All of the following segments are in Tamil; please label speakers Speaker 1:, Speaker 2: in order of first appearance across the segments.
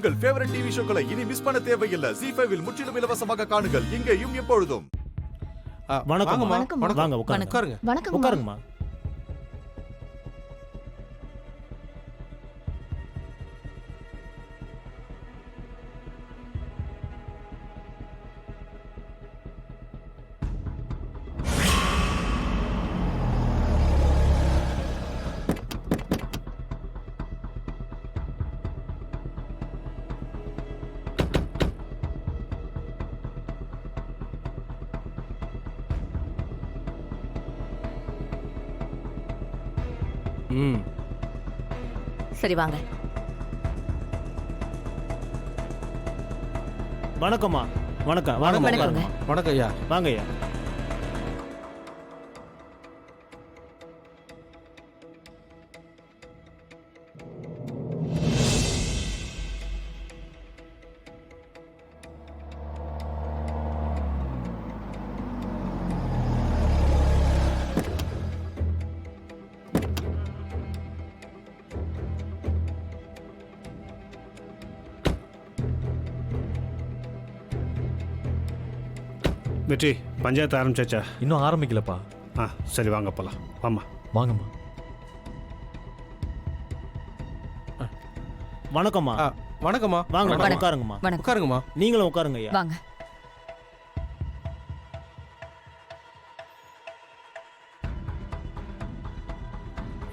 Speaker 1: உங்கள் ஃபேவரட் டிவி ஷோக்களை இனி மிஸ் பண்ண தேவையில்லை. ஜீ5 இல் முற்றிலும் இலவசமாக காணுங்கள். இங்கேயும் எப்பொழுதும்.
Speaker 2: வணக்கம்.
Speaker 3: வாங்க
Speaker 2: உட்காருங்க.
Speaker 3: வணக்கம்.
Speaker 2: உட்காருங்கம்மா.
Speaker 3: சரி வாங்க.
Speaker 2: வணக்கம்மா. வணக்கம்.
Speaker 3: வணக்கங்க.
Speaker 2: வணக்கம் ஐயா. வாங்க ஐயா.
Speaker 4: வெற்றி, பஞ்சாயத்து ஆரம்பிச்சாச்சா?
Speaker 5: இன்னும் ஆரம்பிக்கலப்பா.
Speaker 4: சரி வாங்க போலாம். வாமா.
Speaker 5: வாங்கம்மா.
Speaker 2: வணக்கம்மா.
Speaker 6: வணக்கம்மா.
Speaker 2: வாங்க. உட்காருங்கம்மா.
Speaker 6: உட்காருங்கம்மா.
Speaker 2: நீங்களும் உட்காருங்க ஐயா.
Speaker 3: வாங்க.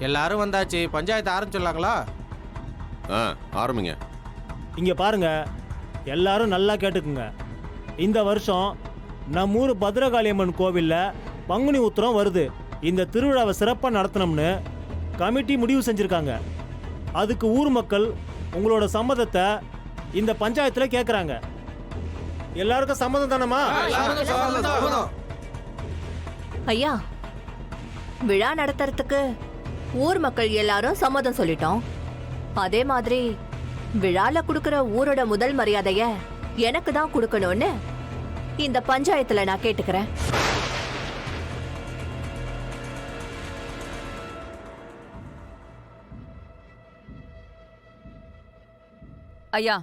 Speaker 6: எல்லாரும் வந்தாச்சு. பஞ்சாயத்து ஆரம்பிச்சிடலாங்களா?
Speaker 1: ஆரம்பிங்க.
Speaker 2: இங்க பாருங்க, எல்லாரும் நல்லா கேட்டுக்குங்க. இந்த வருஷம் நம்ம ஊர் பத்ரகாளியம்மன் கோவில்ல பங்குனி உத்திரம் வருது. இந்த திருவிழாவை சிறப்பாக நடத்தணும்னு கமிட்டி முடிவு செஞ்சிருக்காங்க. அதுக்கு ஊர் மக்கள் உங்களோட சம்மதத்தை இந்த பஞ்சாயத்தில் கேட்குறாங்க. எல்லாருக்கும் சம்மதம் தானம்மா?
Speaker 3: ஐயா, விழா நடத்துறதுக்கு ஊர் மக்கள் எல்லாரும் சம்மதம் சொல்லிட்டோம். அதே மாதிரி விழால கொடுக்கிற ஊரோட முதல் மரியாதைய எனக்கு தான் கொடுக்கணும்னு இந்த பஞ்சாயத்துல நான் கேட்டுக்கிறேன்.
Speaker 7: ஐயா,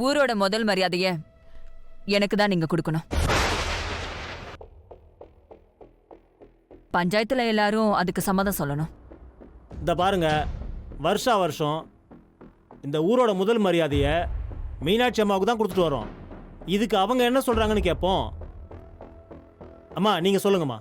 Speaker 7: ஊரோட முதல் மரியாதைய எனக்கு தான் நீங்க கொடுக்கணும். பஞ்சாயத்துல எல்லாரும் அதுக்கு சம்மதம் சொல்லணும்.
Speaker 2: இந்த பாருங்க, வருஷா வருஷம் இந்த ஊரோட முதல் மரியாதையை மீனாட்சி அம்மாவுக்கு தான் கொடுத்துட்டு வரோம். இதுக்கு அவங்க என்ன சொல்றாங்கன்னு கேட்போம். அம்மா, நீங்க சொல்லுங்கம்மா.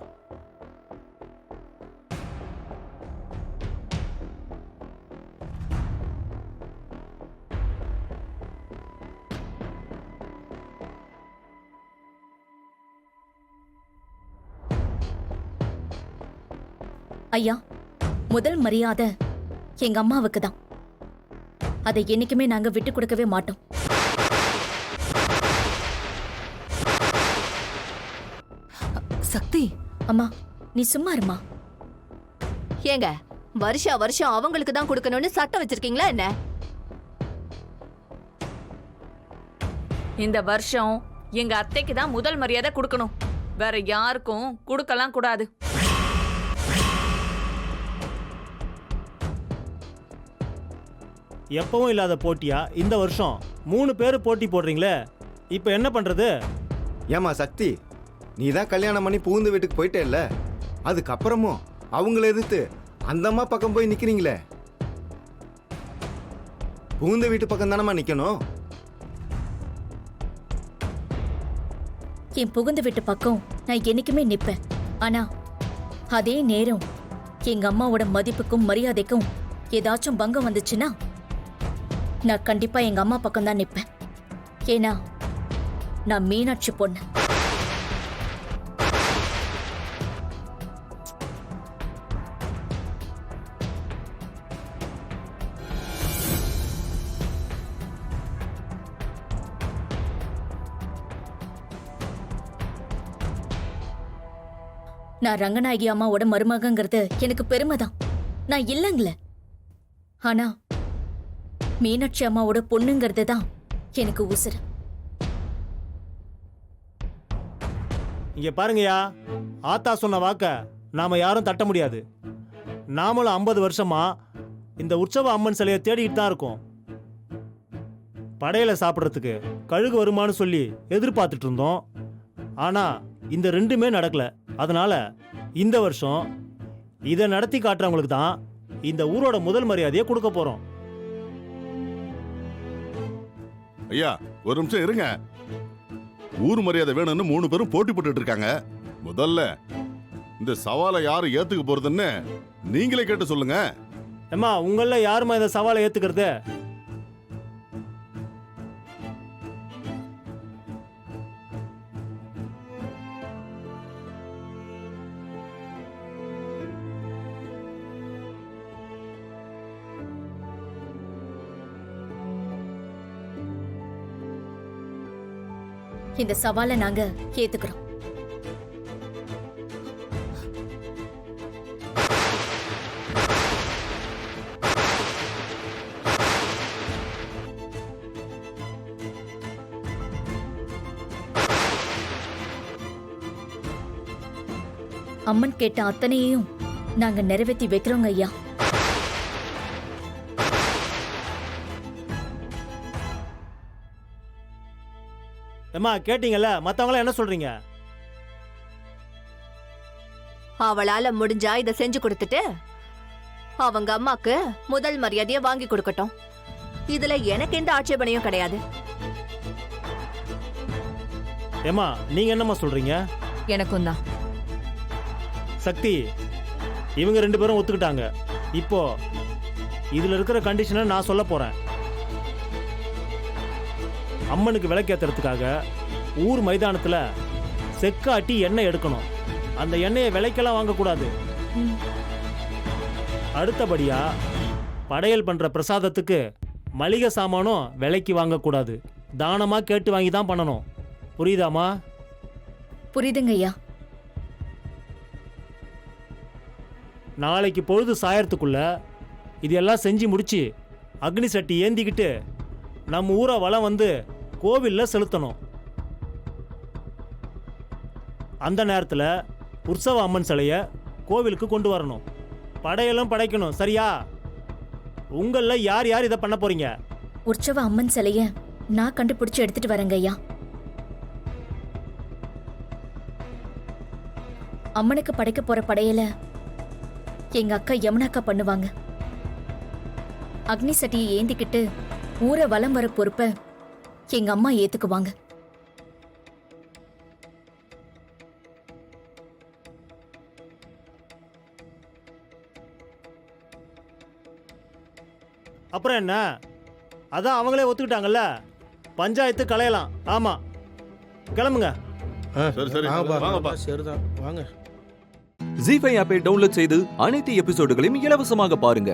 Speaker 8: ஐயா, முதல் மரியாதை எங்க அம்மாவுக்கு தான். அதை என்னைக்குமே நாங்க விட்டு கொடுக்கவே மாட்டோம்.
Speaker 7: சக்தி,
Speaker 8: அம்மா, நீ சும்மா இருமா.
Speaker 3: ஏங்க, வருஷா வருஷம் அவங்களுக்கு தான் கொடுக்கணும்னு சட்டம் வச்சிருக்கீங்களா என்ன?
Speaker 7: இந்த வருஷம் எங்க அத்தைக்கு தான் முதல் மரியாதை கொடுக்கணும். வேற யாருக்கும் கொடுக்கலாம் கூடாது.
Speaker 2: எப்பவும் இல்லாத போட்டியா இந்த வருஷம் 3 பேர் போட்டி போடுறீங்களே, இப்போ என்ன பண்றது?
Speaker 9: ஏமா சக்தி, நீ தான் கல்யாணம் பண்ணி புகுந்த வீட்டுக்கு போயிட்டே இல்ல, அதுக்கப்புறமும் அவங்கள எதிர்த்து அந்த அம்மா பக்கம் போய் நிக்கிறீங்களே. புகுந்த வீட்டு பக்கம் தானம்மா நிக்கணும்.
Speaker 8: என் புகுந்த வீட்டு பக்கம் நான் என்னைக்குமே நிப்பேன். ஆனா அதே நேரம் எங்க அம்மாவோட மதிப்புக்கும் மரியாதைக்கும் ஏதாச்சும் பங்கம் வந்துச்சுன்னா நான் கண்டிப்பா எங்க அம்மா பக்கம் தான் நிப்பேன். ஏன்னா நான் மீனாட்சி பொண்ணு. நான் ரங்கநாயகி அம்மாவோட மருமகங்கிறது எனக்கு பெருமைதான், நான் இல்லைங்கள. ஆனா மீனாட்சி அம்மாவோட பொண்ணுங்கிறது தான் எனக்கு உசுறு.
Speaker 2: இங்க பாருங்கய்யா, ஆத்தா சொன்ன வாக்க நாம யாரும் தட்ட முடியாது. நாமளும் 50 வருஷமா இந்த உற்சவ அம்மன் சிலையை தேடிட்டு தான் இருக்கோம். படையில சாப்பிட்றதுக்கு கழுகு வருமானு சொல்லி எதிர்பார்த்துட்டு இருந்தோம். ஆனா இந்த ரெண்டுமே நடக்கல. அதனால இந்த வருஷம் இதை நடத்தி காட்டுறவங்களுக்கு தான் இந்த ஊரோட முதல் மரியாதையை கொடுக்க போறோம்.
Speaker 5: ஐயா ஒரு நிமிஷம் இருங்க. ஊர் மரியாதை வேணும்னு 3 பேரும் போட்டி போட்டுட்டு இருக்காங்க. முதல்ல இந்த சவாலை யாரு ஏத்துக்க போறதுன்னு நீங்களே கேட்டு சொல்லுங்க.
Speaker 2: ஏம்மா, உங்கள யாருமா இந்த சவாலை ஏத்துக்கிறது?
Speaker 8: இந்த சவாலை நாங்க ஏத்துக்கிறோம். அம்மன் கேட்ட அத்தனையையும் நாங்க நிறைவேற்றி வைக்கிறோங்க ஐயா.
Speaker 2: ஏம்மா, கேட்டீங்கல்ல, மத்தவங்கள என்ன சொல்றீங்க?
Speaker 3: அவளால முடிஞ்சா இத செஞ்சு கொடுத்துட்டு அவங்க அம்மாக்கு முதல் மரியாதையை வாங்கி கொடுக்கட்டும். இதுல எனக்கு எந்த ஆட்சேபனையும் கிடையாது.
Speaker 2: ஏம்மா, நீங்க என்னம்மா சொல்றீங்க?
Speaker 7: எனக்கும் தான்.
Speaker 2: சக்தி, இவங்க 2 பேரும் ஒத்துக்கிட்டாங்க. இப்போ இதுல இருக்கிற கண்டிஷனை நான் சொல்ல போறேன். அம்மனுக்கு விளக்கேத்துறதுக்காக ஊர் மைதானத்துல செக்காட்டி எண்ணெய் எடுக்கணும். அந்த எண்ணெயை விலைக்கெல்லாம் வாங்கக்கூடாது. அடுத்தபடியா படையல் பண்ற பிரசாதத்துக்கு மளிகை சாமானும் விலைக்கு வாங்கக்கூடாது. தானமா கேட்டு வாங்கி தான் பண்ணணும். புரியுதாமா?
Speaker 8: புரியுதுங்க ஐயா.
Speaker 2: நாளைக்கு பொழுது சாயறதுக்குள்ள இதெல்லாம் செஞ்சு முடிச்சு அக்னி சட்டி ஏந்திக்கிட்டு நம்ம ஊரை வலம் வந்து கோவில்ல செலுத்தணும். அந்த நேரத்தில் உற்சவ அம்மன் சிலையை கோவிலுக்கு கொண்டு வரணும். படையெல்லாம் படைக்கணும். சரியா? உங்களில் யார் யார் இதை பண்ண போறீங்க?
Speaker 8: உற்சவ அம்மன் சிலைய நான் கண்டுபிடிச்சு எடுத்துட்டு வரேங்க ஐயா. அம்மனுக்கு படைக்க போற படையல எங்க அக்கா யமுனாக்கா பண்ணுவாங்க. அக்னி சட்டியை ஏந்திக்கிட்டு ஊரை வலம் வர பொறுப்ப எங்க அம்மா ஏத்துக்குவாங்க.
Speaker 2: அப்புறம் என்ன? அதான் அவங்களே ஒத்துக்கிட்டாங்கல்ல. பஞ்சாயத்து கலையலாம். ஆமா, கிளம்புங்க.
Speaker 5: சரி சரி வாங்கப்பா.
Speaker 6: சரிதான், வாங்க.
Speaker 10: ஜீ5 ஆப்பை டவுன்லோட் செய்து அனைத்து எபிசோடுகளையும் இலவசமாக பாருங்க.